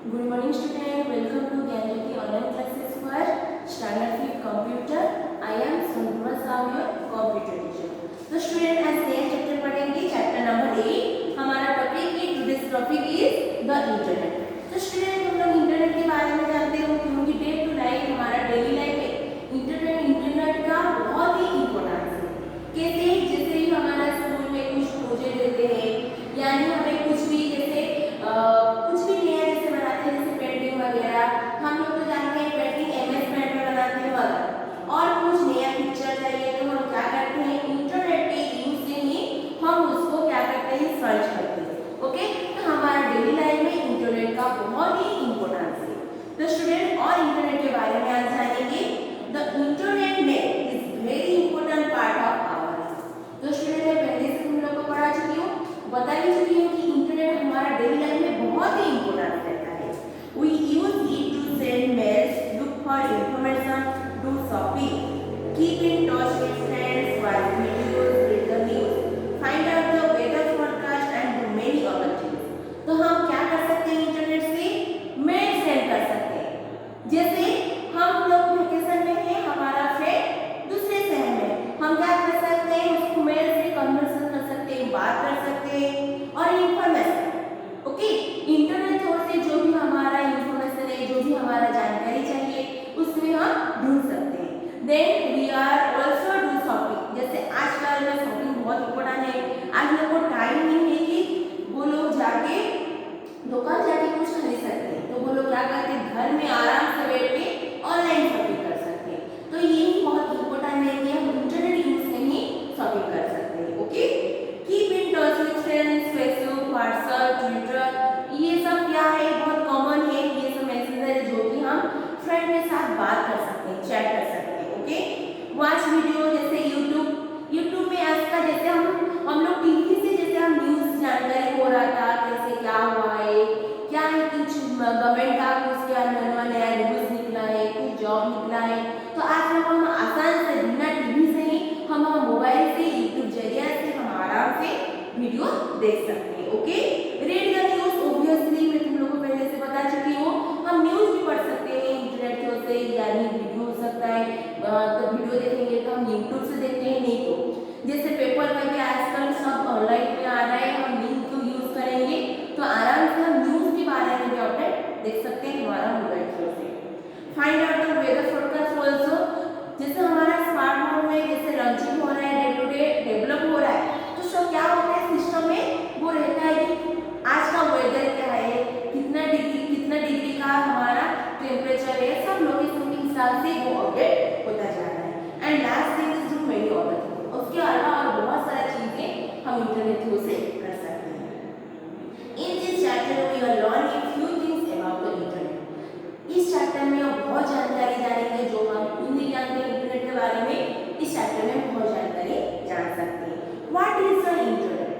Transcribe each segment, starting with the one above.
Good morning student, welcome to Gyanjyoti online classes for standard 5 computer. I am Sundra Sahu, your computer teacher. तो student आज नया chapter पढ़ेंगे, chapter number 8. हमारा topic है, today's topic is the internet. तो student हम लोग internet के बारे में जानते हो क्योंकि डे टू लाइफ हमारा डेली लाइफ में इंटरनेट का बहुत ही इम्पोर्टेंस है. कैसे? जैसे ही हमारा स्कूल में कुछ प्रोजेक्ट देते हैं यानी हमें कुछ भी जैसे कुछ भी नया जैसे बनाते हैं जैसे पेंटिंग वगैरह, हम लोग तो जानते हैं पेंटिंग एमएस पेंट में बनाते हैं वगैरह. और कुछ नया पिक्चर चाहिए तो हम क्या करते हैं, इंटरनेट के यूज से ही हम उसको क्या करते हैं, सर्च करते हैं. ओके, तो हमारा डेली लाइफ में इंटरनेट का बहुत ही इम्पोर्टेंस है. तो स्टूडेंट और इंटरनेट के बारे में आज जानेंगे. The internet net is very important part of our life. तो स्टूडेंट मैं पहले से तुम लोग को पढ़ा चुकी हूँ, बता ही चुकी हूँ कि इंटरनेट हमारा डेली लाइफ में बहुत ही इम्पोर्टेंट रहता है. We use it to send mails, look for information, do shopping, keep in touch with friends, watch videos, read the news, find out the weather forecast and do many other things. तो हम क्या कर सकते हैं internet से? Mail send कर सकते हैं. जैसे हम लोग वेकेशन में हैं, हमारा फ्रेंड दूसरे शहर में, हम क्या कर सकते हैं, उसको मेल से कन्वर्सेशन कर सकते हैं, बात कर सकते हैं और इंफॉर्मेशन. ओके, इंटरनेट से जो भी हमारा इंफॉर्मेशन है, जो भी हमारा जानकारी चाहिए उसमें हम ढूंढ सकते हैं. Then we are also do shopping. जैसे आजकल में शॉपिंग बहुत इम्पोर्टेंट है. आज लोग को टाइम नहीं है कि वो लोग जाके दुकान जाके कुछ खरीद सकते हैं, तो वो लोग क्या करते हैं, घर में आराम से बैठ के ऑनलाइन शॉपिंग कर सकते हैं. तो ये बहुत इम्पोर्टेंट है कि हम इंटरनेट यूज से ही शॉपिंग कर सकते हैं. Okay, keep in touch with friends, Facebook, WhatsApp, Twitter, ये सब क्या है, बहुत कॉमन है. ये सब मैसेंजर है जो कि हम फ्रेंड के साथ बात कर सकते हैं, चैट कर सकते हैं. ओके, वॉच वीडियो जैसे यूट्यूब में आज का जैसे हम लोग टीवी से जैसे हम न्यूज़ जानकारी हो रहा था कैसे क्या हुआ है, क्या है, कुछ गवर्नमेंट का कुछ क्या नया रूल्स निकला है, कुछ जॉब निकला है, तो आज लोग हम आसान से बिना टीवी से ही हम मोबाइल से यूट्यूब जरिए से हम आराम से वीडियो देख सकते हैं. Okay, read the news. Obviously मैं तुम लोगों को पहले से बता चुकी हूँ, हम न्यूज़ भी पढ़ सकते हैं इंटरनेट के से, यानी वीडियो हो सकता है. तो वीडियो देखेंगे तो हम यूट्यूब से देखते हैं, नहीं तो जैसे पेपर में भी आजकल सब ऑनलाइन में आ रहा है, हम लिंक को यूज करेंगे तो आराम से हम न्यूज़ के बारे में भी अपडेट देख सकते हैं हमारा मोबाइल से. Find out the weather forecast also. जैसे हमारा स्मार्टफोन में जैसे लॉन्चिंग हो रहा है, डे टू डे डेवलप हो रहा है, तो सब क्या होता है सिस्टम में वो रहता है कि आज का वेदर क्या है, कितना डिग्री का हमारा टेम्परेचर है, सब लोकेशन के हिसाब से वो अपडेट होता जा रहा है. And last thing is do many other things. उसके अलावा और बहुत सारी चीजें हम इंटरनेट थ्रू से कर सकते हैं. In this chapter we are learning few things about the internet. इस चैप्टर में हम बहुत जानकारी जानेंगे जो हम नहीं जानते इंटरनेट के बारे में. इस चैप्टर में बहुत जानकारी जान सकते हैं. What is the internet?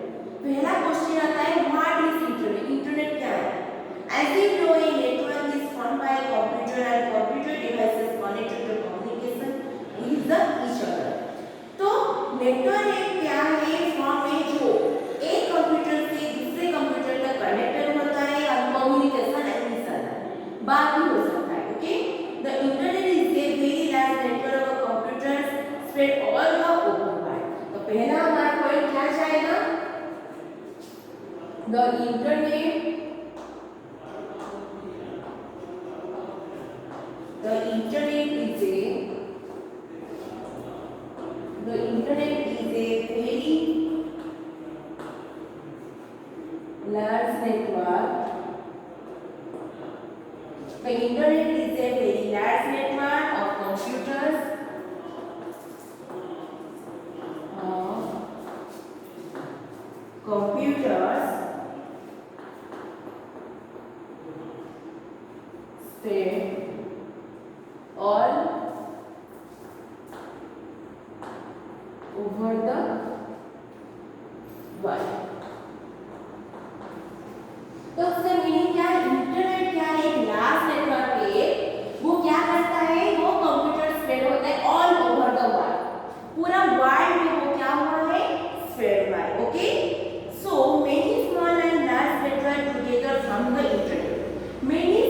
पहला क्वेश्चन आता है, व्हाट इज इंटरनेट? इंटरनेट क्या है? As you know, a network is formed by a computer and computer devices connected to communication with each other. तो नेटवर्क क्या है? फॉर्म है जो एक कंप्यूटर से दूसरे कंप्यूटर तक कनेक्टेड होता है और कम्युनिकेशन एडमिशन बात भी हो सकता है. Okay, the internet is a very large network of computers spread all the over world. तो पहला हमारा पॉइंट क्या जाएगा, the internet. The internet is a very large network. The internet is a very large network of computers spread all over the world. तो उसका meaning क्या है, internet क्या है, एक लार्ज नेटवर्क है, वो क्या करता है, वो कंप्यूटर स्प्रेड होता है ऑल ओवर द वर्ल्ड. पूरा वर्ल्ड में वो क्या हुआ है, स्प्रेड हुआ है. Okay, so many small and large network together from the internet. Many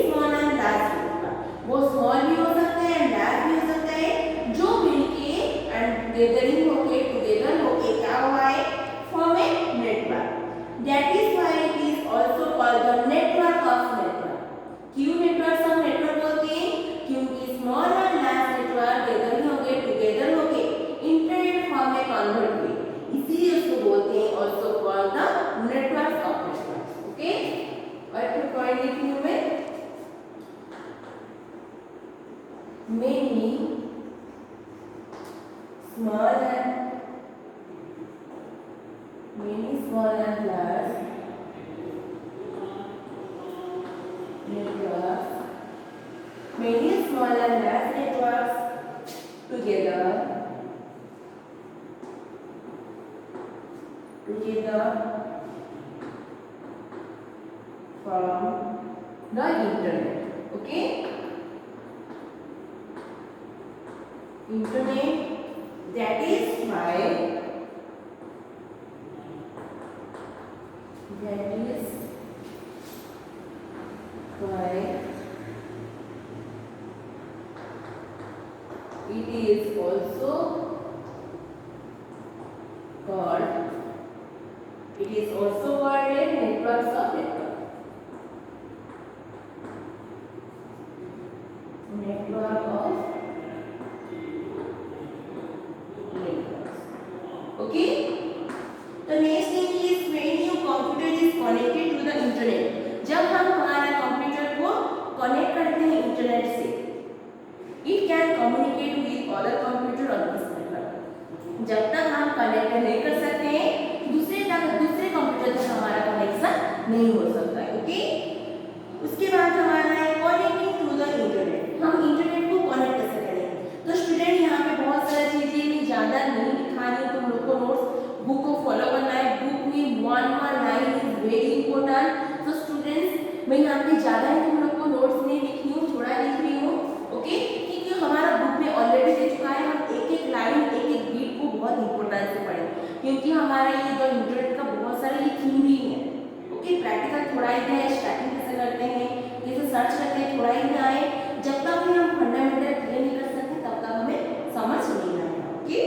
many small and large networks, many small and large networks together from the internet. Okay, internet, that is why it is also called networks of network. Network of networks. Okay. The next thing is when your computer is connected to the internet. जब हम हमारा computer को connect करते हैं internet से, it can communicate with other computer on this network. जब तक हम कनेक्ट नहीं कर सकते हैं दूसरे कंप्यूटर से हमारा कनेक्शन नहीं हो सकता है. ओके, उसके बाद हमारा है कनेक्टिंग टू द इंटरनेट. हम इंटरनेट को कनेक्ट कैसे करेंगे? तो स्टूडेंट यहाँ पे बहुत सारी चीजें मैं ज़्यादा नहीं दिखानी, तुम लोग को नोट्स बुक को फॉलो करना है. बुक में 1 लाइन इज वेरी इंपॉर्टेंट. तो स्टूडेंट्स मैं यहाँ पे ज़्यादा ही तुम लोग को नोट्स नहीं लिख रही हूँ, थोड़ा लिख रही हूँ. ओके, क्योंकि हमारा बुक में ऑलरेडी दे चुका है. हम एक लाइन एक बीट को बहुत इंपॉर्टेंस से पढ़ें, क्योंकि हमारा ये जो इंटरनेट का बहुत सारे ये थ्योरी है. ओके, प्रैक्टिकल थोड़ा ही है, स्टार्टिंग कैसे करते हैं, कैसे सर्च करते हैं, थोड़ा ही आए. जब तक भी हम फंडामेंटल क्लियर नहीं कर सकते तब तक हमें समझ नहीं आएगा. Okay,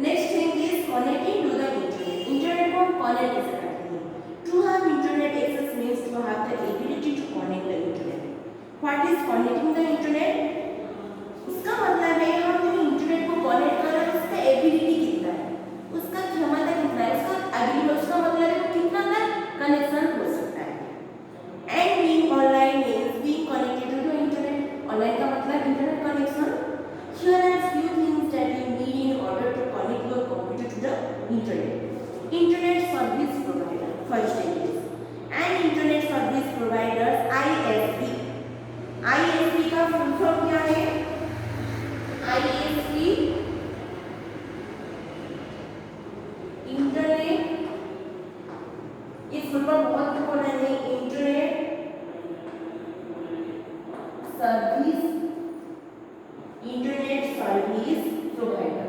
next thing is connecting to the internet. Internet को हम कनेक्ट कैसे करते हैं? To have internet access means to have the ability to connect the internet. What is connecting the internet? उसका मतलब है हम जो इंटरनेट को कनेक्ट कर रहे हैं उसका एबिलिटी कितना है, उसका क्षमता कितना है, उसका एबिलिटी, उसका मतलब है कितना तक कनेक्शन हो सकता है. And being online means being connected to the internet. Online का मतलब internet connection. Here are few things that you need in order to connect your computer to the internet. Internet service provider, first thing is and internet service providers ISP. ISP का full form क्या है? ISP internet, इस full form बहुत important है. Internet service provider.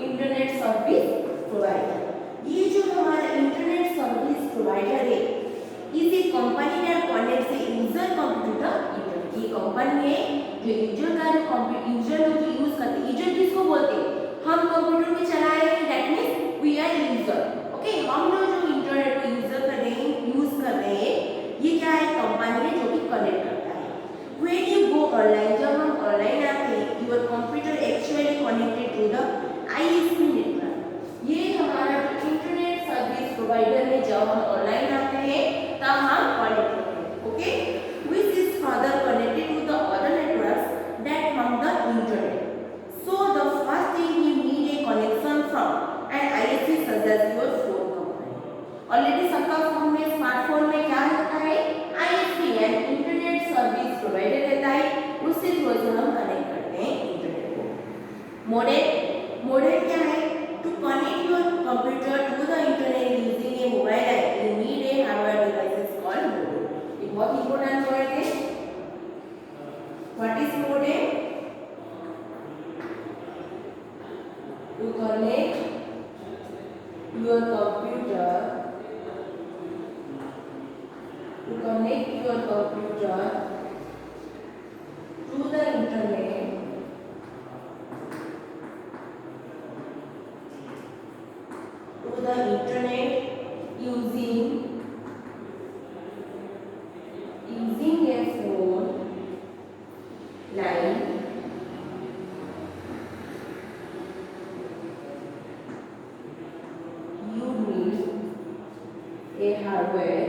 Internet service provider, ये जो हमारा internet service provider है इस कंपनी ने कनेक्ट से यूजर कंप्यूटर इंटरनेट. ये कंपनी है जो यूजर का यूजर लोग जो यूज करते हैं. यूजर किसको बोलते हैं? हम कंप्यूटर में चला रहे हैं, that means we are user. Okay, हम लोग जो इंटरनेट को यूज कर रहे हैं ये क्या है? कंपनी है जो कि कनेक्ट करता है. व्हेन यू गो ऑनलाइन, जब हम ऑनलाइन आते हैं, your computer actually connected to the ISP network. ये हमारा इंटरनेट सर्विस प्रोवाइडर में जब हम ऑनलाइन आते हैं तब हम कनेक्ट होते हैं. Okay, which is further connected to the other networks that from the internet. So the first thing you need a connection from an ISP such as your phone company. Already सबका phone में, smartphone में क्या रहता है? ISP यानी internet service provider रहता है. उससे थ्रू से हम कनेक्ट करते हैं इंटरनेट को. मॉडेम क्या है? To connect your computer to the internet using a mobile app you need a hardware devices called modem. ये बहुत इंपॉर्टेंट वर्ड है. What is modem? To connect your computer to connect your computer to the internet using a phone line. You need a hardware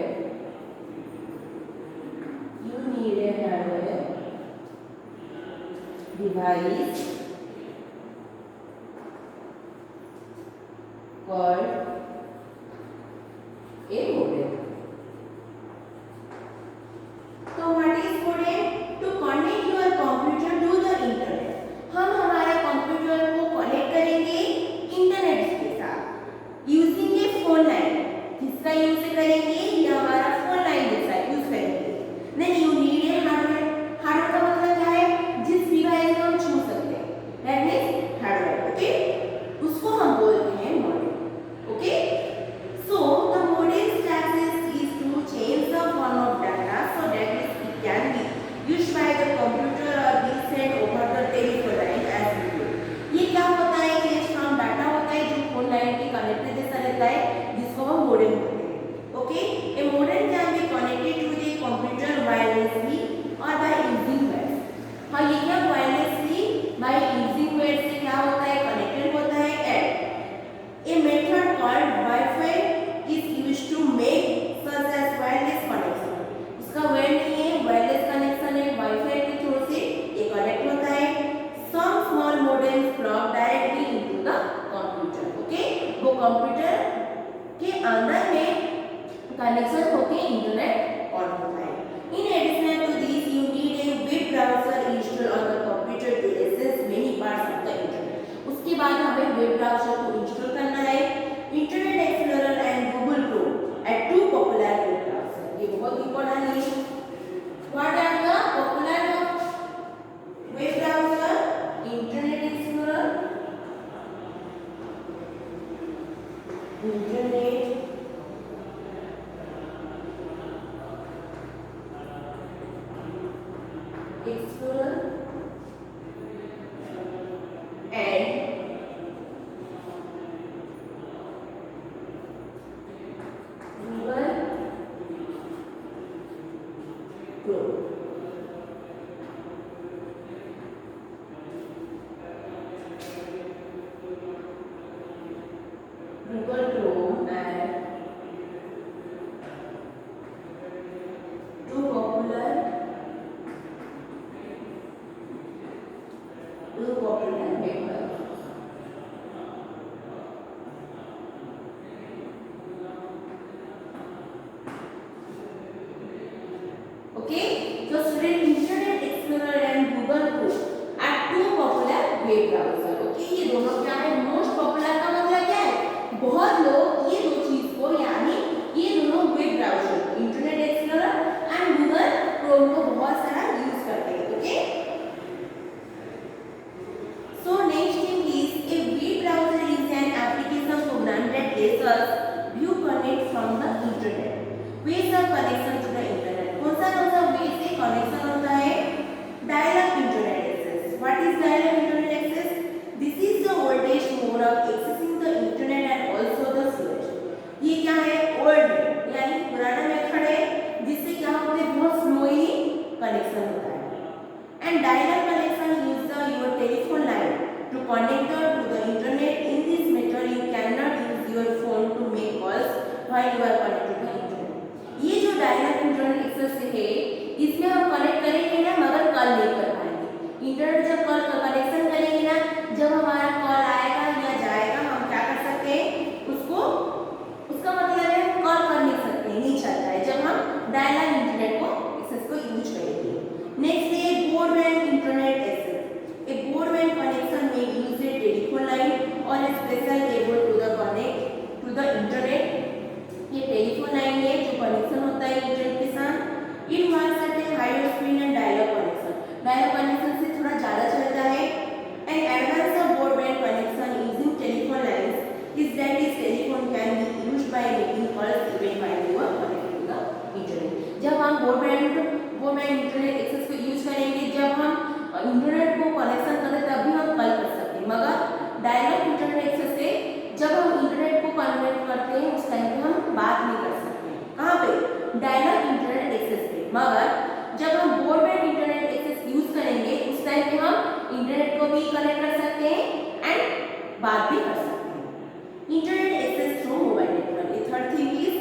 device called a modem. तो what is modem? To connect your computer to the internet. हम हमारे computer को connect करेंगे internet के साथ using a phone line. किसका use करेंगे? ये हमारा फोन लाइन जैसा यूज करेंगे. Then you need a hardware. Hardware का मतलब क्या है? जिस डिवाइस को हम छू सकते हैं, दैट मींस हार्डवेयर. ओके, उसको हम बोलते हैं मॉडेम. ओके, सो द मॉडेम's task is to change the form of data so that it can be used by the computer or be sent over the telephone line as before. ये क्या होता है? Change from data होता है जो phone line के connected जैसा रहता है, जिसको हम मॉडेम बोलते हैं. Okay, a modem can be connected to the computer wirelessly और बाय यूजिंग वायर्स. हाँ, ये क्या वायरलेसली बाय यूजिंग वायर्स से क्या होता है? कनेक्टेड होता है. And a method called WiFi is used to make such as wireless connection. इसका वर्ड नहीं है, वायरलेस कनेक्शन है. वाईफाई के थ्रू से ये कनेक्ट होता है. Some small modems plug directly into the computer. Okay, वो कंप्यूटर के अंदर में कनेक्शन होके इंटरनेट ऑन होता है. In addition to this you need a web browser install on the computer to access many parts of the internet. उसके बाद हमें वेब ब्राउज़र को इंस्टॉल करना है. Internet Explorer and Google Chrome are two popular web browser. ये बहुत important है. What are the popular web browser? Internet Explorer, Internet Explorer and Google Chrome. Google Chrome and two popular web browsers. Okay, so student, Internet Explorer and Google Chrome are two popular web browser. Okay, ये दोनों क्या है? Most popular का मतलब क्या है? बहुत लोग ये दो चीज को यानी ये दोनों web browser Internet Explorer and Google Chrome को बहुत सारा यूज करते हैं. Okay, so next thing is a web browser is an application program that lets us view connect from the internet. Ways of connection to the internet. कौन सा way से connection होता है? Dial up internet access. What is dial up internet access? This is the oldest mode of accessing the internet and also the slowest. ये क्या है? Old यानी पुराना मेथड है जिससे क्या होता है? बहुत स्लोली कनेक्शन होता है. And dial up connection use the your telephone line to connect to the internet. In this method you can not use your phone to make calls while you are connected to the internet. ये जो dial-up internet access है इसमें हम connect करेंगे ना, मगर call नहीं कर पाएंगे. इंटरनेट जब कॉल का कनेक्शन करेंगे ना, जब हमारा कॉल आएगा या जाएगा, हम क्या कर सकते हैं? उसको उसका मतलब है कॉल कर नहीं सकते, नहीं चलता है जब हम डायल-अप इंटरनेट को एक्सेस को यूज करेंगे. नेक्स्ट है broadband internet access. A broadband connection में यूज ए टेलीफोन लाइन और a special cable to the connect to the internet. ये टेलीफोन लाइन है जो कनेक्शन होता है इंटरनेट के साथ. It works at a higher speed and dial up connection. Dial up connection से थोड़ा ज़्यादा चलता है. And advance of broadband connection using telephone lines is that is telephone can be used by making calls even while you are connected to the internet. जब हम broadband internet access को use करेंगे, जब हम इंटरनेट को connection करें तभी हम कॉल कर सकते हैं. मगर डायल-अप इंटरनेट एक्सेस से जब हम इंटरनेट को कनेक्ट करते हैं उस टाइम पे हम बात नहीं कर सकते. कहाँ पे? डायल-अप इंटरनेट एक्सेस पे. मगर जब हम ब्रॉडबैंड इंटरनेट एक्सेस यूज करेंगे उस टाइम पे हम इंटरनेट को भी कनेक्ट कर सकते हैं एंड बात भी कर सकते हैं. Internet access through mobile network. A third thing is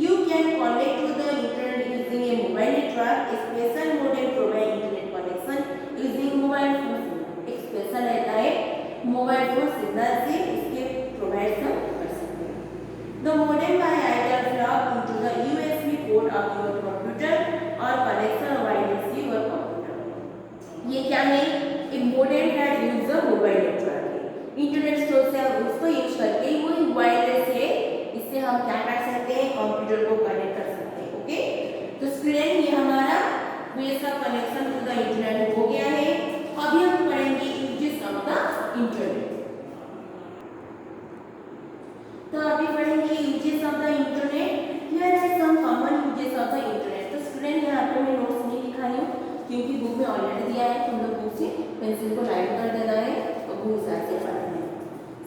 you can connect to the internet using a mobile network. A special modem provide internet connection using mobile phone. your computer or connection wirelessly your computer। ये क्या है, एक modem that use the mobile network है, internet source है, उसको use करके वो wireless है, इससे हम क्या कर सकते हैं, कंप्यूटर को कनेक्ट कर सकते हैं। ओके, तो स्टूडेंट ये हमारा वेज का कनेक्शन टू द इंटरनेट हो गया है। अभी हम पढ़ेंगे यूजेस ऑफ द इंटरनेट। तो अभी पढ़ेंगे uses of the internet. Here are some common uses of the internet. तो स्टूडेंट यहाँ पे मैं नोट्स नहीं लिखा रही हूँ क्योंकि बुक में ऑलरेडी दिया है, तुम लोग बुक से पेंसिल को लाइन कर देना है और बुक से पढ़ना है।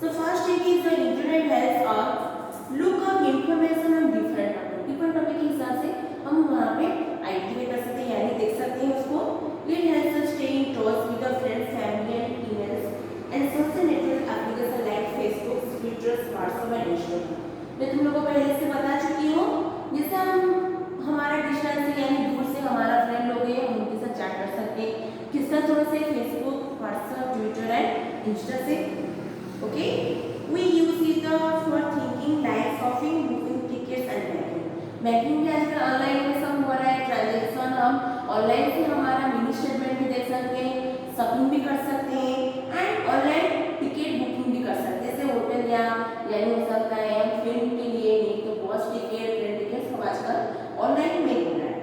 So first thing is the internet helps us look up information on different topic के हिसाब से हम वहाँ पे आइडेंटिफाई कर सकते हैं, यानी देख सकते हैं उसको। It helps us stay in touch with the friends, family and emails and social network application like Facebook, Twitter, WhatsApp and Instagram. मैं तुम लोगों को पहले से बता चुकी हूँ, जैसे हम हमारा डिस्टेंस यानी दूर से हमारा फ्रेंड लोग हैं, हम उनके साथ चैट कर सकते हैं, किसका थ्रू से, Facebook, WhatsApp, Twitter and Insta से। Okay, we use it for thinking like shopping, booking tickets and banking भी आजकल ऑनलाइन में सब हो रहा है, ट्रांजैक्शन हम ऑनलाइन से हमारा मिनी स्टेटमेंट भी देख सकते हैं, शॉपिंग भी कर सकते हैं एंड ऑनलाइन टिकट बुकिंग भी कर सकते हैं, जैसे होटल यानी हो सकता है फिल्म के लिए, नहीं तो बस टिकट, ट्रेन टिकट सब आजकल ऑनलाइन में हो रहा है।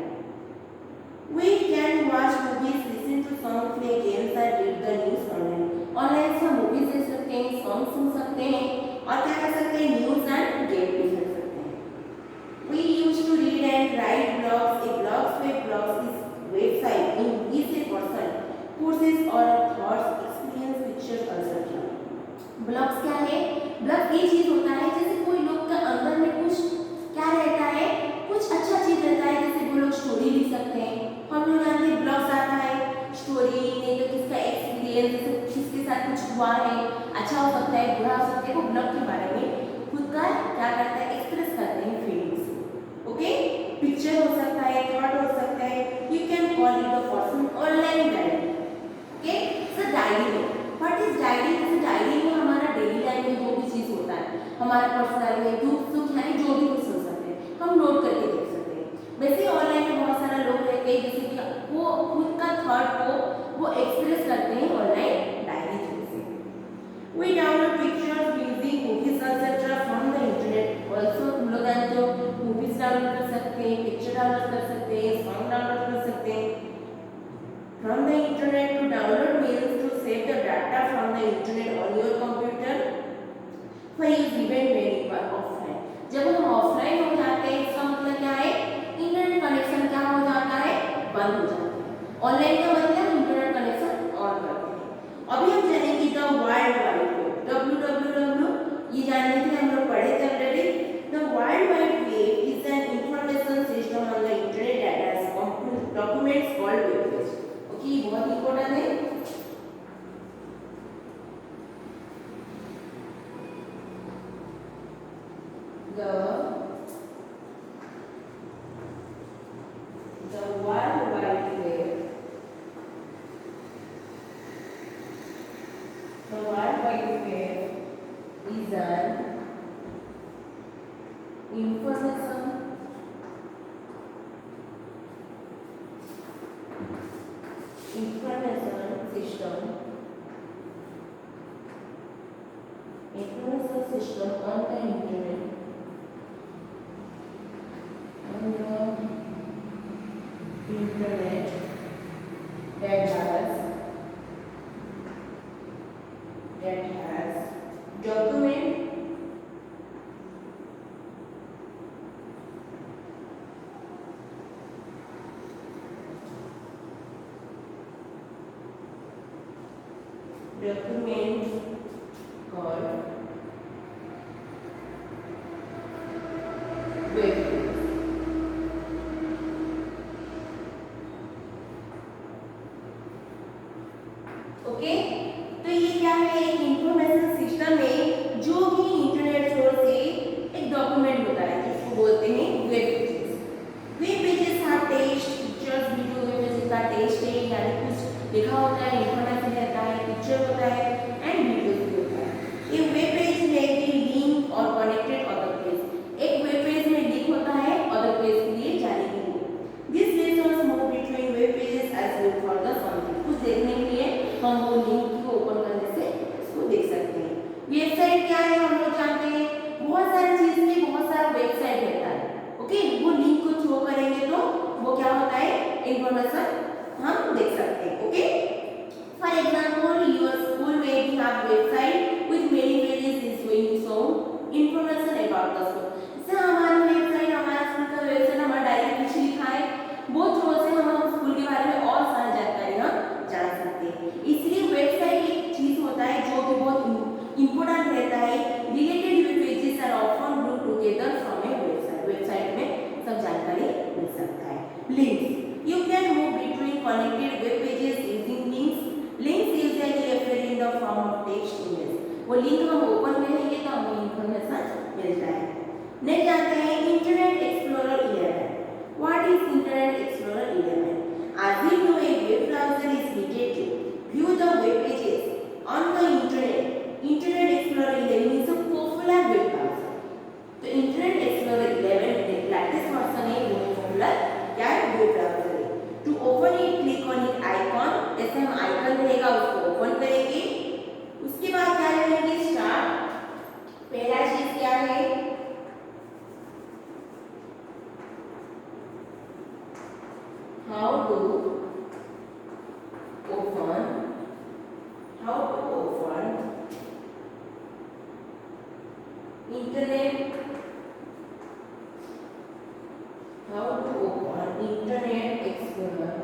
We can watch movies, listen to songs, play games and read the news online। Online से हम मूवीज देख सकते हैं, सॉन्ग सुन सकते हैं और क्या कर सकते हैं, न्यूज एंड गेम भी खेल सकते हैं। We used to read and write blogs। A blogs is website in which a person puts his or thoughts, experience, pictures, etc। Blogs क्या है, ब्लॉग ये चीज होता है जैसे कोई लोग का अंदर में कुछ क्या रहता है, कुछ अच्छा चीज रहता है, जैसे वो लोग स्टोरी लिख सकते हैं। हम लोग जानते हैं ब्लॉग्स आता है स्टोरी, नहीं तो किसका एक्सपीरियंस, जैसे किसके साथ कुछ हुआ है, अच्छा हो सकता है, बुरा हो सकता है, वो ब्लॉग के बारे में खुद का क्या करता है, एक्सप्रेस करते हैं फीलिंग्स। ओके, पिक्चर हो सकता है, थॉट हो सकता है, you can call it the person online diary. Okay, so diary what is diary, जैसे डायरी में हमारा डेली लाइफ में जो भी चीज होता है, हमारा पर्सनल में दुख सुख यानी जो भी कुछ हो सकते हैं, हम नोट करके देख सकते हैं। वैसे ऑनलाइन में बहुत सारा लोग रहते हैं जैसे कि वो खुद का थॉट को वो एक्सप्रेस करते हैं ऑनलाइन डायरी थ्रू से। We download pictures, music, movies etcetera from the internet. Also तुम लोग जो मूवीज डाउनलोड कर सकते हैं, पिक्चर डाउनलोड कर सकते हैं, सॉन्ग डाउनलोड कर सकते हैं from the internet। to download means to save the data from the internet on your computer for use even when you are offline। जब हम ऑफलाइन हो जाते हैं इसका मतलब क्या है, इंटरनेट कनेक्शन क्या हो जाता है, बंद हो जाता है। ऑनलाइन का मतलब इंटरनेट कनेक्शन ऑन करते हैं। अभी हम जानेंगे the world wide web, www, ये जानने के लिए हम लोग पढ़े थे already. The world wide web is an information system on the internet that has documents called web page। Okay, बहुत इंपॉर्टेंट है। The World Wide Web, the World Wide Web is an information system on the internet that has document called web page। Okay, तो ये क्या है, एक information system है जो कि इंटरनेट सोर्स से एक डॉक्यूमेंट होता है जिसको बोलते हैं वेब पेजेस। वेब पेजेस हैं text, pictures, video. Web pages का टेक्स्ट है यानी कुछ लिखा होता है, इंफॉर्मेशन रहता है, पिक्चर होता है एंड वीडियोस भी होता है। ये वेब पेज में भी लिंक और कनेक्टेड अदर पेज, एक वेब पेज में लिंक होता है अदर पेज के लिए जाने के लिए। how to open internet, how to open Internet Explorer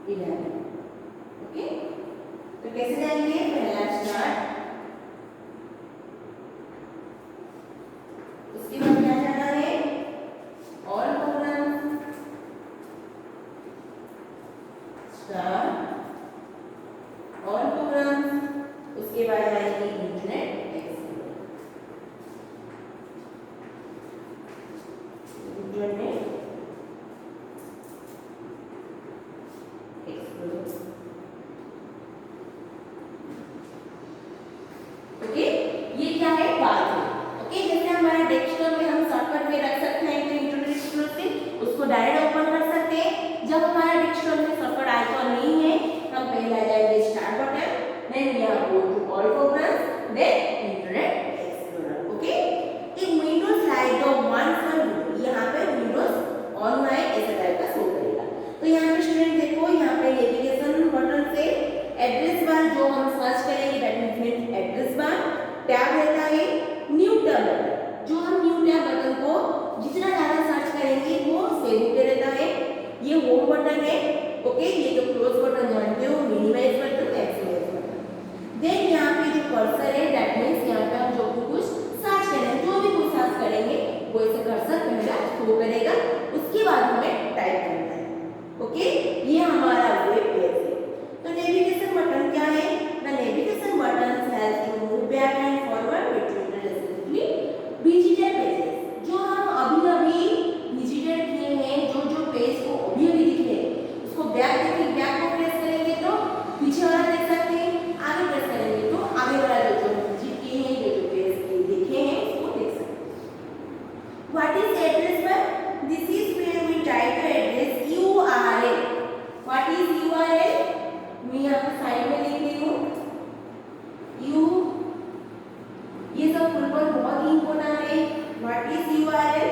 11। Okay, तो कैसे जाएंगे? पहला स्टार्ट, उसके बाद क्या जाना है? All programme, start all programme, उसके बाद आएगी internet Explorer. Internet explorer, okay, ये क्या है? बात है। ओके, जैसे हमारे डेस्कटॉप में हम शॉर्टकट में रख सकते हैं तो इंटरनेट एक्सप्लोरर से उसको डायरेक्ट ओपन कर सकते हैं। जब हमारा डेस्कटॉप में शॉर्टकट आइकॉन नहीं है, हम पहले आ जाएंगे start button, then we are go to all programs, then internet explorer। Okay, एक Windows light of one for यहाँ पे विंडोज ऑन हुआ है ऐसा टाइप का शो करेगा। तो यहाँ पे स्टूडेंट देखो, यहाँ पे नेविगेशन बटन से एड्रेस बार जो हम सर्च करेंगे that means address bar, tab रहता है, न्यू टैब बटन, जो हम न्यू टैब बटन को जितना ज्यादा सर्च करेंगे वो सेव होते रहता है। ये होम बटन है। ओके, ये तो क्लोज बटन जानते हो, minimise button, maximise button. Then यहाँ पे जो कर्सर है दैट मींस यहाँ पे हम जो भी कुछ सर्च करेंगे, जो भी कुछ सर्च करेंगे वो ऐसे कर्सर पहला शो करेगा, उसके बाद हमें टाइप करना है। ओके, ये हमारा वेब पेज है। तो नेविगेशन बटन क्या है? The navigation button help to move back and forward between the respectively visited pages. जो हम अभी-अभी विजिटेड किए हैं, जो पेज को अभी-अभी दिखे उसको बैक देखिए, बैक को प्रेस करेंगे तो पीछे वाला देख सकते हैं, आगे प्रेस करेंगे तो आगे वाला जो विजिट किए हैं, जो पेज देखे हैं उसको देख सकते हैं। What is address bar? This is where we try to address URL। What is URL? मैं यहाँ पे साइड में लिख रही हूँ यू, ये सब फुल फॉर्म बहुत ही इंपॉर्टेंट है। What is URL?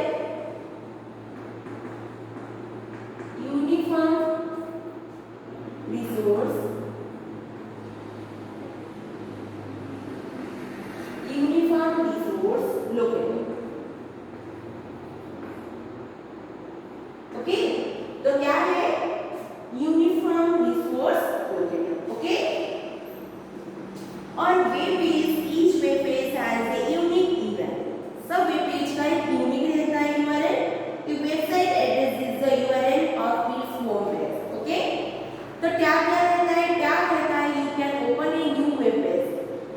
Uniform resource, uniform resource locator. Okay, तो क्या है? Uniform resource locator. ओके, और web page, each web page has a unique URL। सब वेब पेज का एक यूनिक रहता है URL। The website address is the URL of its home page। Okay, तो क्या रहता है? क्या कहता है? You can open a new web page।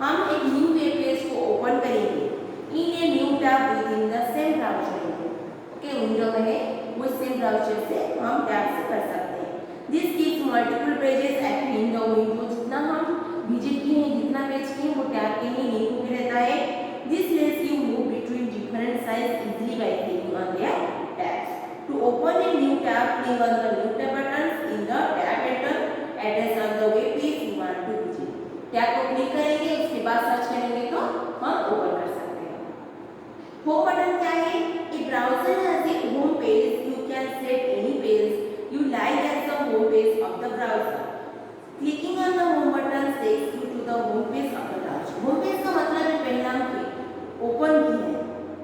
हम एक न्यू वेब पेज को ओपन करेंगे in a new tab within the same browser window। Okay, window में है वो सेम ब्राउज़र से हम टैब से कर सकते हैं। This gives multiple pages appear in the window। जितना हम विजिट किए हैं, जितना पेज किए हैं वो टैब के लिए लिंक होके रहता है। This lets you move between different sites easily by clicking on their tabs। To open a new tab, click on the new tab buttons in the tab, enter address of the web page you want to visit। Tab को click करेंगे, उसके बाद search करेंगे तो हम open कर सकते हैं। होम बटन क्या है? A browser has a home page। You can set any page you like as the home page of the browser। Clicking on the home button takes you to the home page of the browser। home page का मतलब है पहला हम open किए हैं।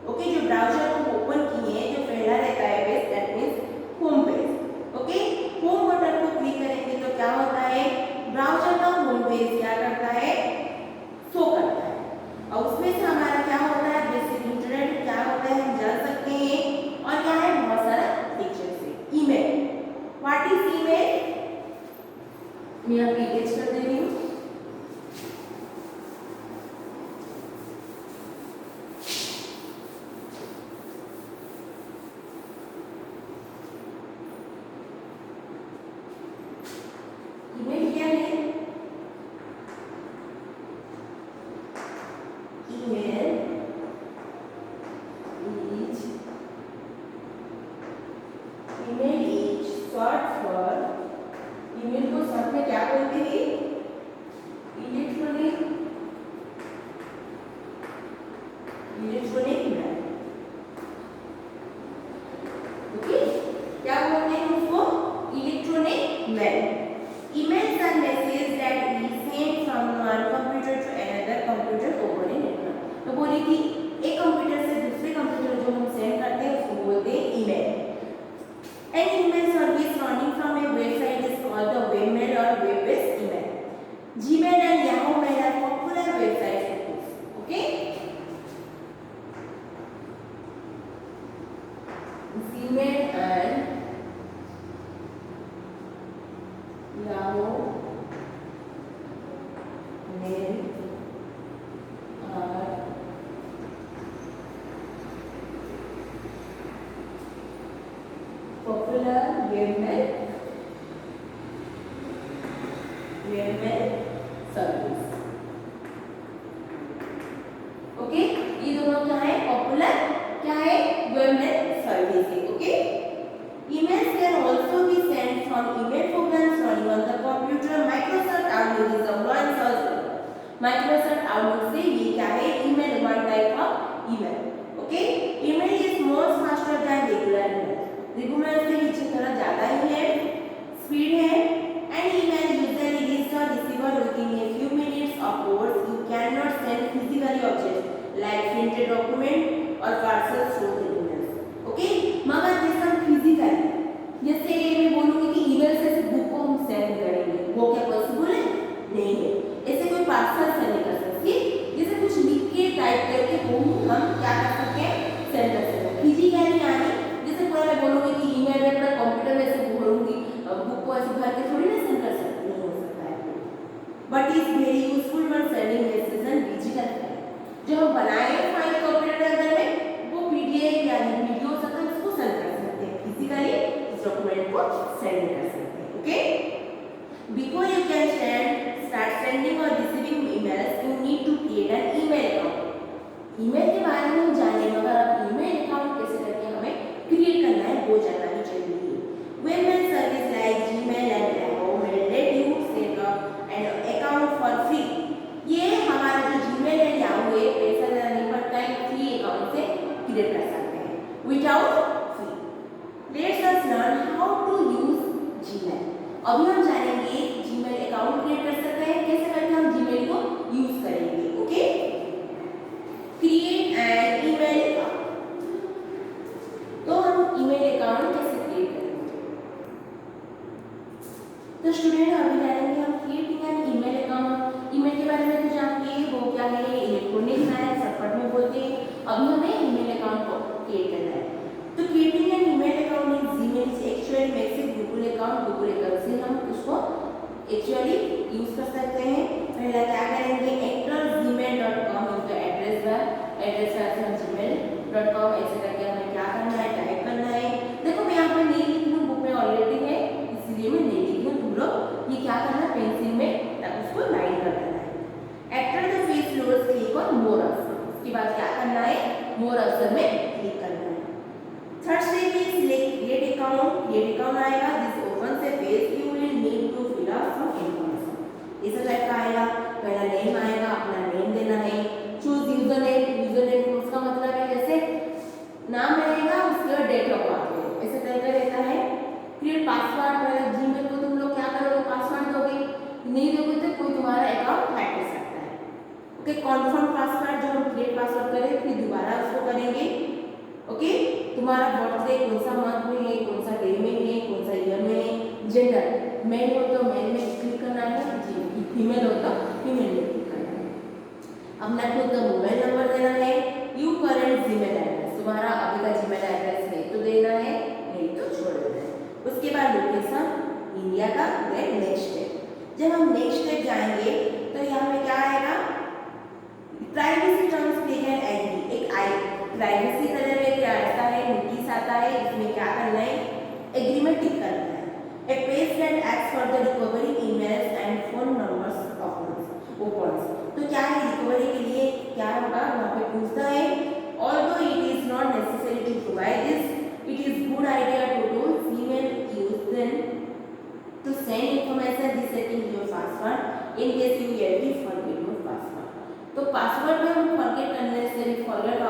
Okay, जो browser को open किए हैं, जो पहला रहता है page that means home page. Okay, electronic mail. Okay, क्या बोलते हैं उसको? Electronic mail. Emails are messages that we send from one computer to another computer over a network. तो बोली कि एक कंप्यूटर से दूसरे कंप्यूटर जो हम सेंड करते हैं उसको बोलते हैं email. An email service running from a website is called the webmail or web-based email. Gmail and Yahoo Mail are popular websites for this. Okay? Gmail and Yahoo Mail are popular webmail service. Okay, ये दोनों क्या है? Popular क्या है? Webmail service है। Okay, emails can also be sent from email programs running on the computer. Microsoft Outlook is the one such. Microsoft Outlook से ये क्या है? email, one type of email. Okay, email is more faster than regular email. Regular से इसी तरह ज़्यादा ही है, speed है, and email usually reaches the receiver within a few minutes or hours. You cannot send physically objects like printed document or parcels through the emails. Okay, मगर जैसे हम physically, जैसे मैं बोलूँगी कि ईमेल से बुक को हम सेंड करेंगे, वो क्या पॉसिबल है? नहीं है। ऐसे कोई पार्सल सेंड नहीं कर सकते, जैसे कुछ लिख के टाइप करके वो हम क्या कर सकते हैं? सेंड कर सकते हैं फिजिकली। यानी जैसे पूरा मैं बोलूँगी कि ईमेल में अपना कंप्यूटर में ऐसे बोलूँगी बुक को ऐसे भर के थोड़ी ना सेंड कर सकते, नहीं हो सकता है। But is very useful when sending message in digital file. जो हम बनाए फाइल कंप्यूटर के अंदर में वो पीडीएफ या वीडियो सब उसको सेंड कर सकते हैं, फिजिकली इस डॉक्यूमेंट को सेंड कर सकते हैं। Okay, before you can start sending और receiving emails you need to create an email account. Email के बारे में हम जाने, मगर अब ईमेल अकाउंट कैसे करके हमें क्रिएट करना है वो जानना भी जरूरी है। Webmail service like Gmail and Yahoo Mail let you set up an account for free. ये हमारा जो Gmail है Yahoo है, पैसा देना नहीं पड़ता है, फ्री अकाउंट से क्रिएट कर सकते हैं without fee. Let's us learn how to use Gmail. अभी हम जानेंगे Gmail अकाउंट क्रिएट कर सकते हैं, कैसे करके हम Gmail को यूज करेंगे। Okay, create an email account. तो हम ईमेल अकाउंट कैसे क्रिएट करेंगे? तो स्टूडेंट अभी जानेंगे हम creating an email account. Email के बारे में तो जानते हैं, वो क्या है? इलेक्ट्रॉनिक मेल, शॉर्टकट में बोलते हैं। अभी हमें ईमेल अकाउंट को क्रिएट करना है। तो creating an email account in Gmail is actually makes it Google account. Google account से हम उसको एक्चुअली यूज कर सकते हैं। पहला क्या करेंगे? एंटर gmail.com इनका एड्रेस बार, एड्रेस बार से हम gmail.com ऐसे करके हमें क्या करना है? टाइप करना है। देखो मैं यहाँ पे नहीं लिख रही हूँ, बुक में ऑलरेडी है इसलिए मैं नहीं लिख रही हूँ। तुम लोग ये क्या करना है? पेंसिल में उसको लाइन कर देना है। After the page loads click on more option. उसके बाद क्या करना है? मोर ऑप्शन में क्लिक करना है। Third step is select create account. Create account आएगा, दिस ओपन से page you will need to fill up some information. इस टाइप का आएगा। पहला नेम आएगा, अपना नेम देना है। Choose user name. User name उसका मतलब है जैसे नाम रहेगा उसके बाद डेट ऑफ बर्थ ऐसे करके रहता है। Create password. पहले जीमेल को तुम लोग क्या करोगे? पासवर्ड दोगे, नहीं दोगे तो कोई तुम्हारा अकाउंट हैक कर सकता है। ओके, कन्फर्म पासवर्ड, जो हम क्रिएट पासवर्ड करें फिर दोबारा उसको करेंगे। ओके, तुम्हारा बर्थडे कौन सा मंथ में है, कौन सा डे में है, कौन सा ईयर में है। जेंडर मेल हो तो मेल में क्लिक करना है, फीमेल हो तो फीमेल में क्लिक करना है। अपना खुद का मोबाइल नंबर देना है। यू करेंट जीमेल एड्रेस, तुम्हारा अभी का जीमेल एड्रेस है तो देना है, नहीं तो छोड़ देना है। उसके बाद लोकेशन इंडिया का। Then next step. जब हम नेक्स्ट स्टेप जाएंगे तो यहाँ पे क्या आएगा? Privacy terms play and agree. एक प्राइवेसी कलर में क्या आता है? नोटिस आता है, इसमें क्या करना है? एग्रीमेंट टिक करना है। A page that asks for the recovery emails and phone numbers opens। तो क्या है? रिकवरी के लिए क्या होगा? वहाँ पे पूछता है although it is not necessary to provide this, it is good idea to do email use then to send information resetting your password in case you ever forget your password। तो password में हम forget करने से forget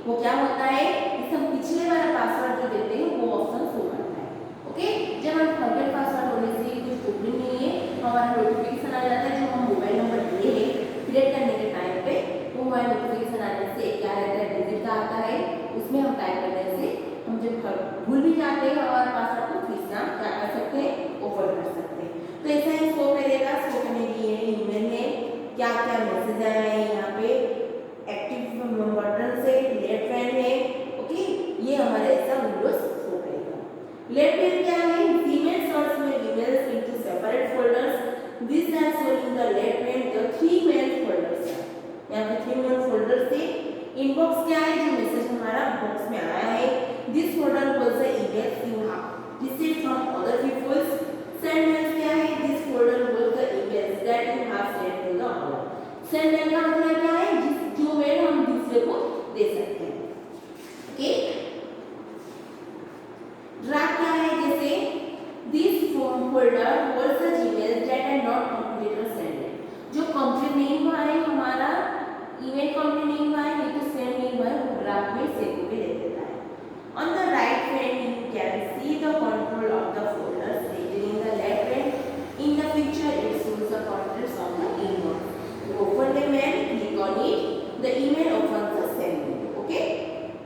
वो क्या होता है, इसे हम पिछले वाला पासवर्ड जो देते हैं वो ऑप्शन शो करता है। ओके, जब हम फॉरगेट पासवर्ड होने से कुछ ओपनिंग नहीं है, हमारा नोटिफिकेशन आ जाता है जो हम मोबाइल नंबर दिए हैं क्रिएट करने के टाइम पे, वो हमारा नोटिफिकेशन आने से क्या रहता है, डिजिट का आता है, उसमें हम टाइप करने से हम जब भूल भी जाते हैं हमारे पासवर्ड को फिर से हम क्या कर सकते हैं, ओपन कर सकते हैं। तो ऐसा ही शो करेगा, शो करने के लिए ईमेल में क्या क्या मैसेज आया है, यहाँ पे एक्टिव बटन से लेफ्ट हैंड है। ओके, ये हमारे ऐसा विंडोज शो करेगा। लेफ्ट हैंड क्या है, ईमेल सर्च में emails into separate folders, this are shown in the left hand the 3 main folders. यहाँ पे 3 मेन फोल्डर्स थे। इनबॉक्स क्या है, जो मैसेज हमारा बॉक्स में आया है, this folder holds the emails you have received from other peoples. Send mails क्या है, this folder holds the emails that you have send to the other. Send mail का मतलब क्या है, जो मेल हम दूसरे को दे सकते हैं। ओके, ड्राफ्ट क्या है, जैसे this folder holds the emails that are not completed और सेंड। जो कंप्लीट नहीं हुआ है, हमारा ईमेल कंप्लीट नहीं हुआ है, नहीं तो सेंड नहीं हुआ है, वो ड्राफ्ट में सेव करके दे देता है। On the right hand you can see the control of the folders written in the left hand. In the picture it shows the contents of the inbox. You open the mail, click on it, the email opens the send window. Okay?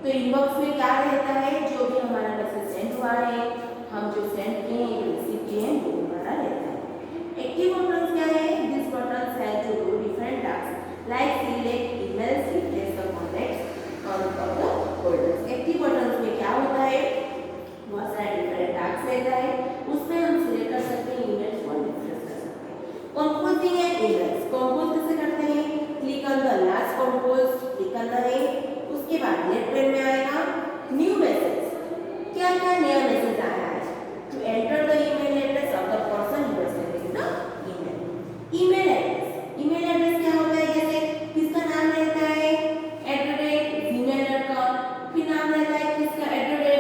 तो inbox में क्या रहता है, जो भी हमारा message send हुआ है, हम जो सेंड किए हैं, जो रिसीव किए हैं, वो हमारा रहता है। एक्टिव बटन्स क्या है, this buttons have to do different task like select emails, replace the contacts on the folders. Active buttons में क्या होता है, बहुत सारे डिफरेंट टास्क रहता है, उसमें हम सिलेक्ट कर सकते हैं ईमेल्स को रिप्लेस कर सकते हैं। कंपोजिंग एंड ईमेल्स, कंपोज कैसे करते हैं, click on the last compose, click करना है, उसके बाद लेफ्ट हैंड में आएगा न्यू मैसेज। क्या क्या नया मैसेज आया है, to enter the email address of the person who is sending the email. Email address, email address क्या होता है, जैसे किसका नाम रहता है @gmail.com, फिर नाम रहता है किसका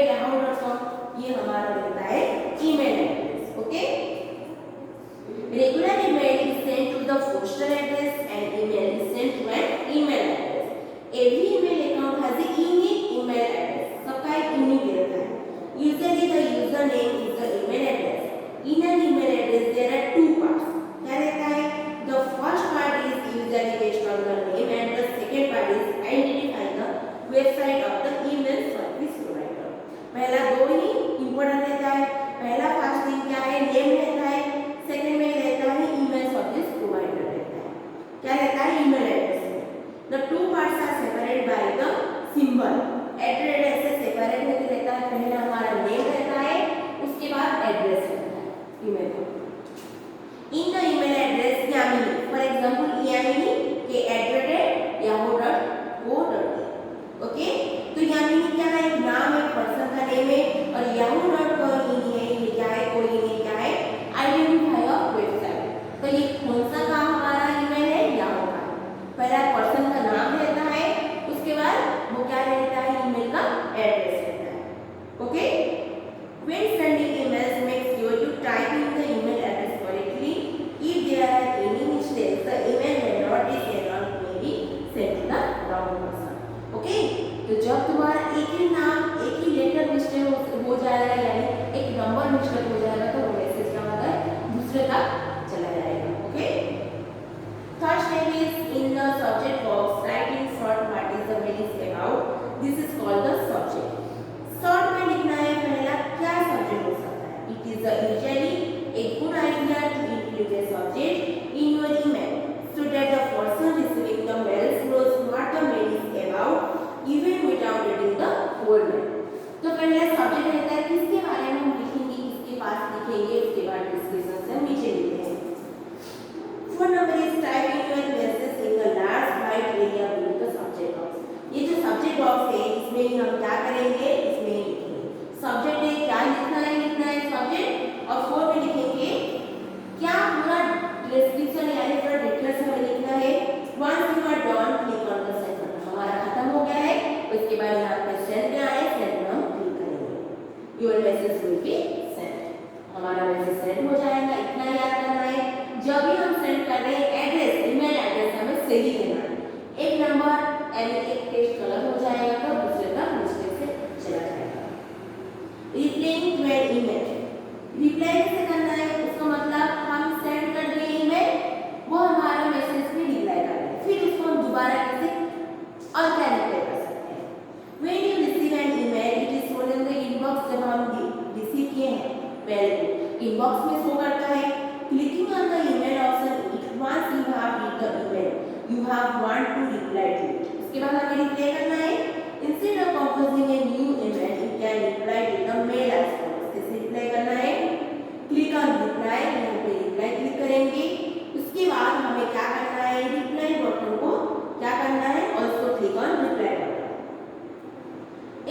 @yahoo.com, ये हमारा रहता है email address. Okay, regular email is sent to the postal address and email is sent to an email address. Every email account has a unique email address. सबका एक यूनिक रहता है। Usually the username is the email address. In an email address there are two parts. क्या रहता है? The first part is usually based on the name and the second part is identify the website of the email service provider. पहला दो ही important रहता है। पहला first thing क्या है, नेम रहता है, सेकंड में रहता है ईमेल सर्विस प्रोवाइडर रहता है। क्या रहता है, email address. The two parts are separated by the symbol. Address से सेपरेट होकर रहता है, पहला हमारा नेम रहता है, उसके बाद एड्रेस रहता है ईमेल का। In the email address Yamini, for example Yamini के @yahoo.co.in। ओके, तो यामिनी क्या है, एक नाम है, पर्सन का नेम है, और yahoo.co.in है, ये क्या है, कोई नहीं, क्या है, आइडेंटिफायर ऑफ वेबसाइट। तो ये कौन सा का हमारा ईमेल है, याहू का। पहला पर्सन का नाम रहता है, उसके बाद वो क्या रहता है, ईमेल का एड्रेस रहता है। Okay, when sending emails make sure you type in the email address correctly. If there are any mistakes the email may not be sent or may be sent to the wrong person. Okay, तो जब तुम्हारा एक ही नाम, एक ही letter mistake हो जाएगा, यानी एक नंबर मिस्टेक हो जाएगा, तो वो मैसेज का मतलब दूसरे का चला जाएगा। Okay, third step is in the subject box write in front what is the mail is about. This is called the subject. Short में लिखना है, पहला क्या सब्जेक्ट हो सकता है। It is usually a good idea to include a subject in your email so that the person receiving the mail knows what the mail is about even without reading the whole mail. तो पहला subject रहता है, किसके बारे में हम लिखेंगे, किसके पास लिखेंगे, उसके बाद डिस्क्रिप्शन से नीचे लिखते हैं। एक नंबर यानी एक पेज कलर हो जाएगा तो दूसरे का मिस्टेक से चला जाएगा। Replying to an email, reply कैसे करना है, उसका मतलब हम सेंड कर दिए ईमेल, वो हमारा मैसेज पे रिप्लाई कर रहे हैं, फिर उसको हम दोबारा कैसे और क्या रिप्लाई कर सकते हैं। When you receive an email, it is shown in the inbox, जब हम रिसीव किए हैं मेल को इनबॉक्स में शो करता है। Clicking on the email option, it once you have read the email you have want to reply to it, उसके बाद हमें रिप्लाई करना है। Instead of composing a new email, you can reply to the mail as follows, कैसे reply करना है, click on reply, यहाँ पे रिप्लाई क्लिक करेंगे, उसके बाद हमें क्या करना है, रिप्लाई बटन को क्या करना है और उसको click on reply button.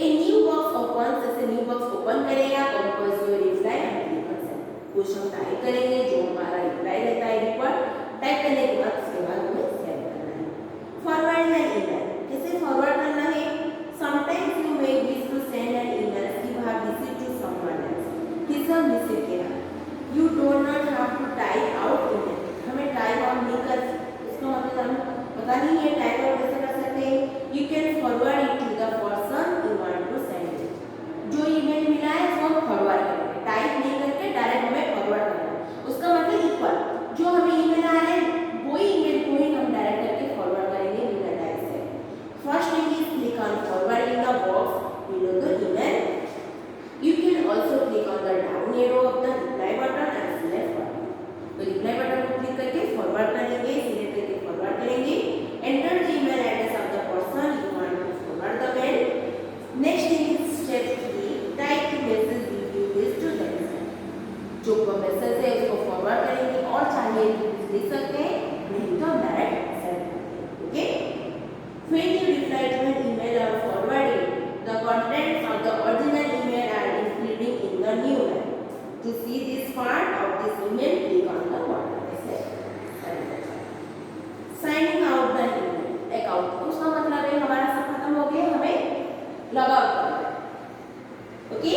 A new box opens, जैसे न्यू बॉक्स ओपन करेगा, compose your reply and click on send, कुछ हम टाइप करेंगे जो हमारा रिप्लाई रहता है रिपोर्ट, टाइप करने के बाद उसके बाद हमें सेंड करना है। फॉरवर्ड एन ईमेल, कैसे फॉरवर्ड करना है, sometimes you may wish to send an email you have received to someone else, किसे हम रिसीव किया, you don't not have to type out email, हमें टाइप आउट नहीं कर, इसका मतलब हमें पता नहीं है टाइप आउट कैसे कर सकते हैं। You can forward it to the person you want to send it, जो ईमेल मिला है वो हम फॉरवर्ड करेंगे, टाइप नहीं करके डायरेक्ट हमें फॉरवर्ड करना है, उसका मतलब इक्वल, जो हमें ईमेल आ रहा है वही ईमेल को ही हम डायरेक्ट करके फॉरवर्ड करेंगे बिना टाइप से। First thing is click on forward in the box below the email, you can also click on the down arrow of the reply button and select forward, तो reply button को click करके forward करेंगे, select करके forward करेंगे, enter the email address of the person you want to forward the mail. Next thing is step 3, type the message you wish to send, जो message है उसको forward करेंगे और चाहिए तो लिख सकते हैं, नहीं तो डायरेक्ट सेंड करेंगे। Okay, when you reply to an email or forward it, the contents of the original email are included in the new one. To see this part of this email, click on the bottom. Signing out the email account, उसका मतलब है हमारा सब खत्म हो गया, हमें log out करना है। Okay,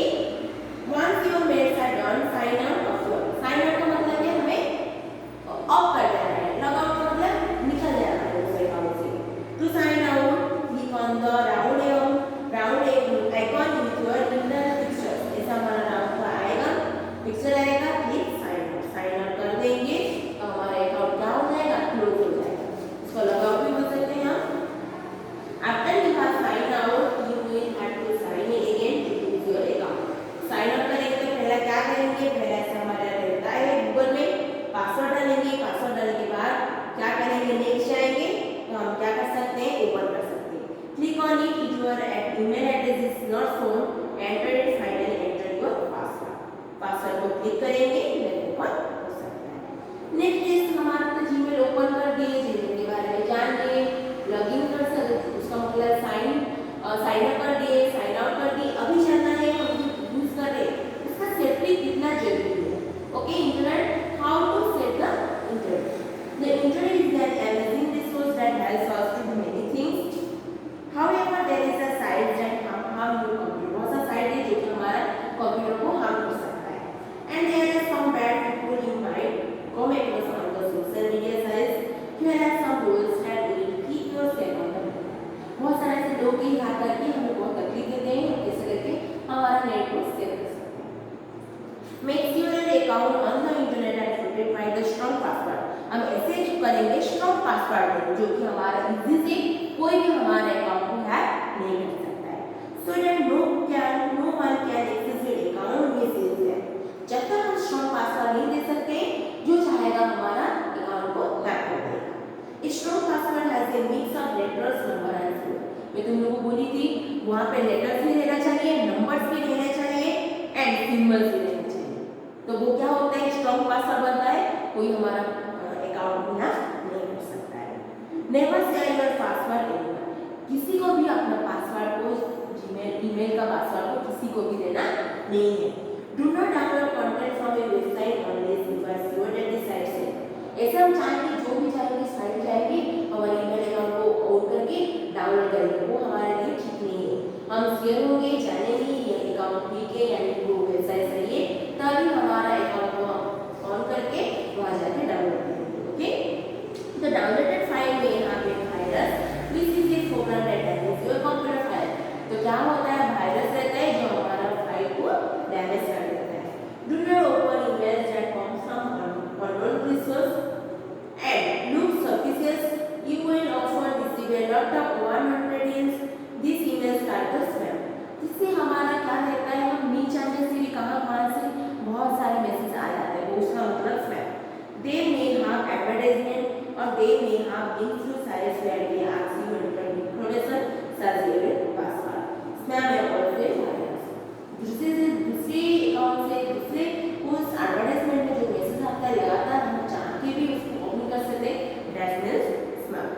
once your mails are done, sign out of your, sign out का मतलब है हमें ऑफ कर देना है, लॉग आउट का मतलब निकल जाना है उस अकाउंट से। To sign out, click on the round icon with your email picture, ऐसा हमारा नाम का आएगा, पिक्चर आएगा, क्लिक साइन आउट कर देंगे तो हमारा अकाउंट क्या हो जाएगा, क्लोज हो जाएगा, इसको लॉग आउट भी बोल सकते हैं हम। After you have signed out, you will have to sign in again to use your account. Sign out करेंगे तो पहला क्या करेंगे, पहला ऐसा हमारा रहता है गूगल में पासवर्ड डालेंगे, पासवर्ड डालने के बाद क्या करेंगे, नेक्स्ट जाएंगे तो हम क्या कर सकते हैं, ओपन कर सकते हैं, click on it, if your email address is not shown, enter it, finally enter your password, password को क्लिक करेंगे, ओपन हो सकता है। नेक्स्ट इज हमारा तो जीमेल ओपन कर दिए, जीमेल के बारे में जान लिए, लॉगिन कर सकते, उसका मतलब साइन अप कर दिए, साइन आउट कर दिए, अभी जानना है हम यूज कर रहे इसका सेफ्टी कितना जरूरी है। Okay, internet, how to set the internet, the internet is an amazing resource that helps us to do many things, however there is a site that harm your computer, बहुत सा site है जो कि हमारा computer को harm कर सकता है, and there are some bad people you might come across on the social media sites, here are some rules that will keep your safe on the net, बहुत सारे ऐसे लोग ही हैक करके हमें बहुत तकलीफ देते हैं, हम कैसे करके हमारा नेट को सेव कर सकते हैं। Make sure your account on the internet and protect by the strong password, हम ऐसे करेंगे स्ट्रांग पासवर्ड देंगे जो कि हमारा इजी से कोई भी हमारे अकाउंट को हैक नहीं कर सकता है, so that no one can access your account with safe, जब तक हम स्ट्रांग पासवर्ड नहीं दे सकते, जो चाहेगा हमारा अकाउंट को हैक कर देगा। Strong password has a mix of letters, number and symbol, मैं तुम लोगों को बोली थी वहाँ पे लेटर्स भी रहना चाहिए, नंबर्स भी रहना चाहिए एंड सिंबल्स भी रहना चाहिए, तो वो क्या होता है, स्ट्रांग पासवर्ड बनता है, कोई हमारा अकाउंट बिना नहीं कर सकता है। Never share your password anyone, किसी को भी अपना पासवर्ड को, जीमेल ईमेल का पासवर्ड को किसी को भी देना नहीं है। Do not download content from a website unless you are sure that the site से, ऐसे हम चाहेंगे जो भी चाहेंगे साइट जाएगी हमारे ईमेल अकाउंट को ऑन करके डाउनलोड करेंगे, वो हमारे लिए ठीक नहीं है, हम शेयर होंगे, जानेंगे ये अकाउंट ठीक है यानी वो वेबसाइट सही है, तभी हमारा अकाउंट को हम ऑन करके वहाँ जाके डाउनलोड करेंगे। ओके, तो डाउनलोडेड फाइल में यहाँ पे virus SPID asks you enter information such as password. Spam है और फिर वायरस। दूसरे अकाउंट से दूसरे उस एडवर्टाइजमेंट में जो मैसेज आता है लगातार हम चाह के भी उसको ओपन कर सकते हैं, that means spam.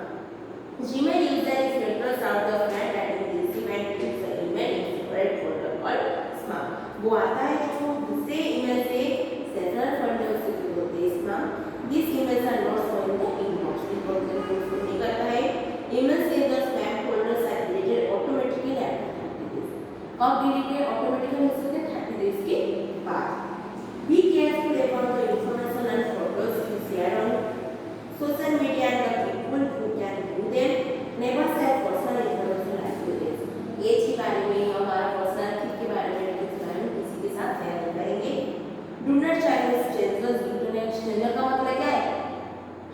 Gmail user is filters out the friend that is received and keeps the email in separate folder called spam. वो आता है जो दूसरे ईमेल से सेपरेट फोल्डर से जो होते हैं spam. These emails are not shown in the inbox. Inbox में कुछ नहीं करता है. Emails in the spam folders are deleted automatically after 30 days. कब deleted automatically होते हैं 30 days के बाद. Be careful about the information and photos you share on social media and the people who can view them. Never share personal information like this. Age के बारे में हमारा personal के बारे में किसी के साथ शेयर नहीं करेंगे। Do not challenge strangers internet. Stranger का मतलब क्या है?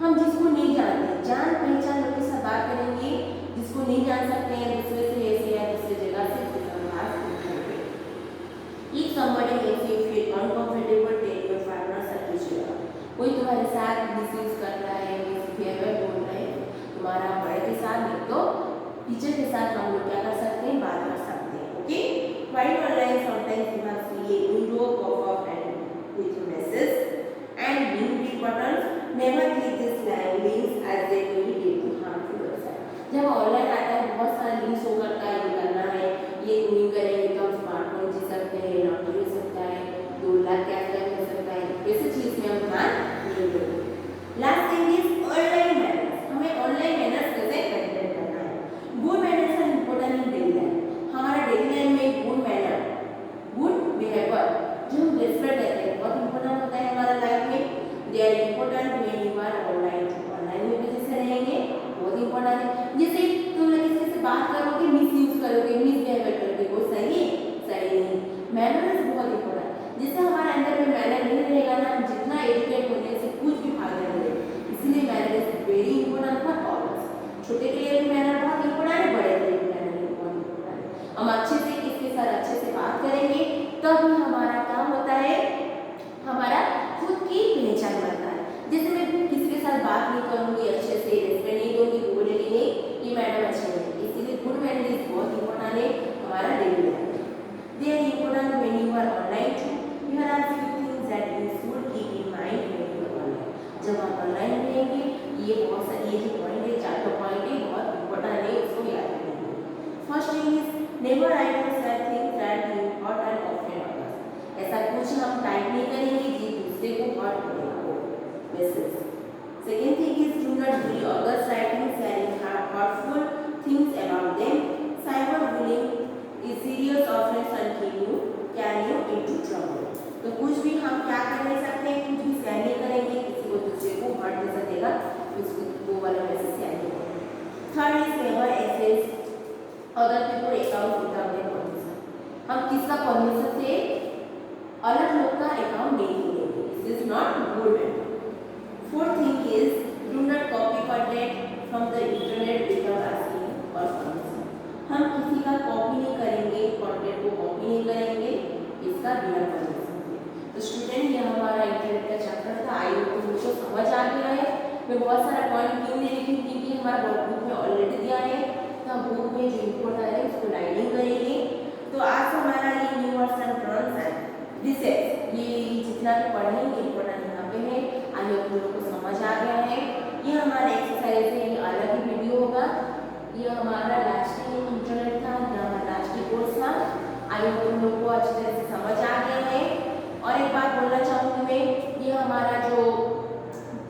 हम जिसको नहीं जानते, जान पहचान लोगों के साथ बात करेंगे, जिसको नहीं जान सकते हैं दूसरे से ऐसे या दूसरे जगह से बात करेंगे। If somebody makes you feel uncomfortable, tell your partner such. कोई तुम्हारे साथ मिसयूज कर रहा है, मिसबिहेवियर बोल रहा है तुम्हारा बड़े के साथ, नहीं तो टीचर के साथ हम लोग क्या कर सकते हैं, बात कर सकते हैं। Okay, while online sometimes you have see a window pop up and with message and link buttons. Never click this links as they will lead to harmful website. जब ऑनलाइन आता है बहुत सारे लिंक्स शो करता है, ये करना है, ये क्लिक करेंगे तो हम स्मार्टफोन जीत सकते हैं, लॉटरी हो सकता है, 2 लाख कैशबैक मिल सकता है, ऐसी चीज में हम ध्यान नहीं देंगे। Last thing is online manners. हमें ऑनलाइन मैनर्स कैसे मेंटेन करना है। Good manners are important in daily life. हमारा डेली लाइफ में गुड मैनर, गुड बिहेवियर जो हम रिस्पेक्ट करते हैं बहुत इंपॉर्टेंट होता है हमारा लाइफ में। They are important when you are online. Online में भी जैसे रहेंगे बहुत इंपॉर्टेंट है। जैसे तुम लोग किसी से बात करोगे, मिसयूज करोगे, मिसबिहेवियर करोगे, वो सही नहीं। मैनर्स बहुत इंपॉर्टेंट। जिससे हमारे अंदर में मैनर नहीं रहेगा ना, हम जितना एजुकेट होने से कुछ भी फायदा नहीं है। इसलिए manner is very important for all. छोटे के लिए भी मैनर बहुत इंपॉर्टेंट है, बड़े के लिए भी मैनर बहुत इंपॉर्टेंट है। हम अच्छे से किसके साथ अच्छे से बात करेंगे तब हमारा काम होता है, हमारा खुद की पहचान बनता है। जैसे मैं किसी के साथ बात नहीं करूंगी, अच्छे से रेस्पेक्ट नहीं दूंगी, वो बोलेंगे ये मैडम अच्छे नहीं। इसीलिए गुड मैनर इज बहुत इंपॉर्टेंट है हमारा डेली लाइफ में। They are important when you are online too. Here are few things that you should keep in mind when you are online. जब आप ऑनलाइन रहेंगे ये बहुत सारी ये जो पॉइंट है, 4 पॉइंट है, बहुत इंपॉर्टेंट है, उसको याद रखिए। First thing is never write और share things that you hurt and offend others. ऐसा कुछ हम टाइप नहीं करेंगे जो दूसरे को हर्ट करेगा message. Second thing is do not bully others writing sharing hurtful things about them. Cyber bullying is serious offence and can you into trouble. तो कुछ भी हम क्या कर नहीं सकते, कुछ भी शेयर नहीं करेंगे, किसी को दूसरे को हर्ट दे सकेगा, उसको वो वाला मैसेज शेयर नहीं करेंगे। Third is never access other people account without their permission. हम किसका परमिशन से अलग लोग का अकाउंट नहीं खोलेंगे, this is not good manner. Fourth thing is do not copy content from the internet without asking for permission. हम किसी का कॉपी नहीं करेंगे, कंटेंट को कॉपी नहीं करेंगे इसका बिना परमिशन। तो स्टूडेंट ये हमारा इंटरनेट का चैप्टर था। आई होप तुम लोग को समझ आ गया है। मैं बहुत सारा पॉइंट क्यों नहीं लिखी क्योंकि हमारा बुक में ऑलरेडी दिया है, तो हम बुक में जो इम्पोर्टेंट है उसको लाइनिंग करेंगे। तो आज हमारा ये न्यू वर्सन टर्म्स एंड डिसेस ये जितना भी पढ़ेंगे इम्पोर्टेंट यहाँ पे है। आई होप तुम लोग को समझ आ गया है। ये हमारा एक्सरसाइज है, ये अलग ही वीडियो होगा। ये हमारा लास्ट इंटरनेट था, हमारा लास्ट कोर्स था। आई होप तुम लोग को अच्छी तरह से समझ आ गया है। और एक बात बोलना चाहूँगी मैं, ये हमारा जो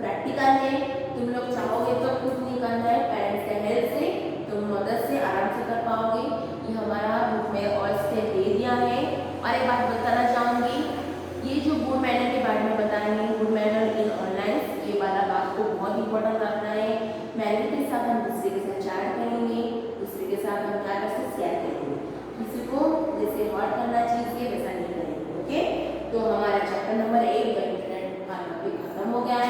प्रैक्टिकल है तुम लोग चाहोगे तो कुछ नहीं करना है, पेरेंट्स के हेल्प से तुम मदद से आराम से कर पाओगे। ये हमारा बुक में और स्टेप दे दिया है। और एक बात बताना चाहूँगी, ये जो गुड मैनर के बारे में बताएंगे, गुड मैनर इन ऑनलाइन, ये वाला बात को बहुत इंपॉर्टेंट रखना है। मैनर के साथ हम दूसरे के साथ चैट करेंगे, दूसरे के साथ हम क्या कर सकते शेयर करेंगे, किसी को जैसे हर्ट करना चाहिए वैसा नहीं करेंगे। ओके, तो हमारा चैप्टर नंबर 1 का इंटरनेट का टॉपिक खत्म हो गया है।